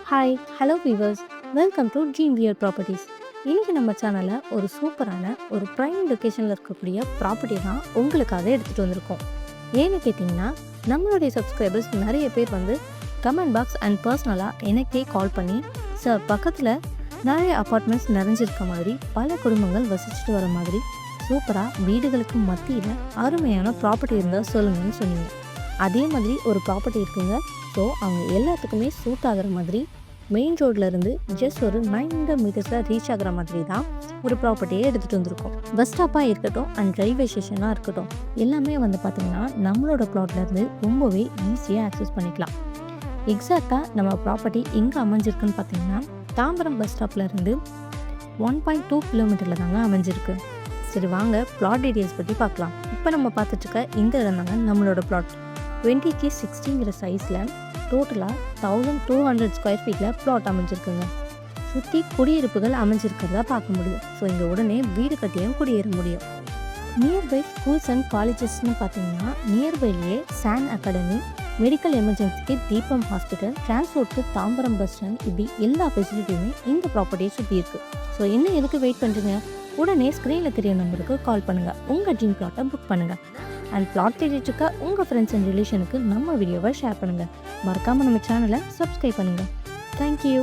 Hi hello viewers, welcome to dream wear properties. இன்றைக்கி நம்ம சேனலில் ஒரு சூப்பரான ஒரு ப்ரைம் லொக்கேஷனில் இருக்கக்கூடிய ப்ராப்பர்ட்டி தான் உங்களுக்காக எடுத்துகிட்டு வந்திருக்கோம். ஏன்னு கேட்டிங்கன்னா, நம்மளுடைய சப்ஸ்கிரைபர்ஸ் நிறைய பேர் கமெண்ட் பாக்ஸ் அண்ட் பர்சனலாக எனக்கே கால் பண்ணி, சார் பக்கத்தில் நிறைய அப்பார்ட்மெண்ட்ஸ் நிறைஞ்சிருக்க மாதிரி, பல குடும்பங்கள் வசிச்சுட்டு வர மாதிரி சூப்பராக வீடுகளுக்கு மத்தியில் அருமையான ப்ராப்பர்ட்டி இருந்தால் சொல்லுங்கன்னு சொன்னீங்க. அதே மாதிரி ஒரு ப்ராப்பர்ட்டி இருக்குங்க. ஸோ அவங்க எல்லாத்துக்குமே சூட் ஆகிற மாதிரி மெயின் ரோட்லேருந்து ஜஸ்ட் ஒரு 900 மீட்டர்ஸில் ரீச் ஆகிற மாதிரி தான் ஒரு ப்ராப்பர்ட்டியை எடுத்துகிட்டு வந்திருக்கோம். பஸ் ஸ்டாப்பாக இருக்கட்டும் அண்ட் ரயில்வே ஸ்டேஷனாக இருக்கட்டும், எல்லாமே பார்த்திங்கன்னா நம்மளோட ப்ளாட்லேருந்து ரொம்பவே ஈஸியாக ஆக்சஸ் பண்ணிக்கலாம். எக்ஸாக்டாக நம்ம ப்ராப்பர்ட்டி எங்கே அமைஞ்சிருக்குன்னு பார்த்தீங்கன்னா, தாம்பரம் பஸ் ஸ்டாப்லேருந்து 1.2 கிலோமீட்டரில் தாங்க அமைஞ்சிருக்கு. சரி வாங்க பிளாட் டீட்டெயில்ஸ் பற்றி பார்க்கலாம். இப்போ நம்ம பார்த்துட்ருக்க இந்த இடம் தாங்க நம்மளோட பிளாட். 20x60 சைஸில் டோட்டலாக 1200 ஸ்கொயர் ஃபீட்டில் பிளாட் அமைஞ்சிருக்குங்க. சுற்றி குடியிருப்புகள் அமைஞ்சிருக்கிறதா பார்க்க முடியும். ஸோ இங்கே உடனே வீடு கட்டியும் குடியேற முடியும். நியர்பை ஸ்கூல்ஸ் அண்ட் காலேஜஸ்ன்னு பார்த்தீங்கன்னா, நியர்பைலேயே சான் அகாடமி, மெடிக்கல் எமர்ஜென்சிக்கு தீபம் ஹாஸ்பிட்டல், டிரான்ஸ்போர்ட்டுக்கு தாம்பரம் பஸ் ஸ்டாண்ட், இப்படி எல்லா ஃபெசிலிட்டியுமே இந்த ப்ராப்பர்ட்டியை சுற்றி இருக்குது. ஸோ என்ன எதுக்கு வெயிட் பண்ணுறீங்க? உடனே ஸ்க்ரீனில் தெரிய நம்பருக்கு கால் பண்ணுங்கள், உங்கள் ட்ரீம் பிளாட்டை புக் பண்ணுங்கள். அண்ட் பிளாட் தேடிட்டு இருக்க உங்கள் ஃப்ரெண்ட்ஸ் அண்ட் ரிலேஷனுக்கு நம்ம வீடியோவை ஷேர் பண்ணுங்கள். மறக்காமல் நம்ம சேனலை சப்ஸ்கிரைப் பண்ணுங்கள். தேங்க்யூ.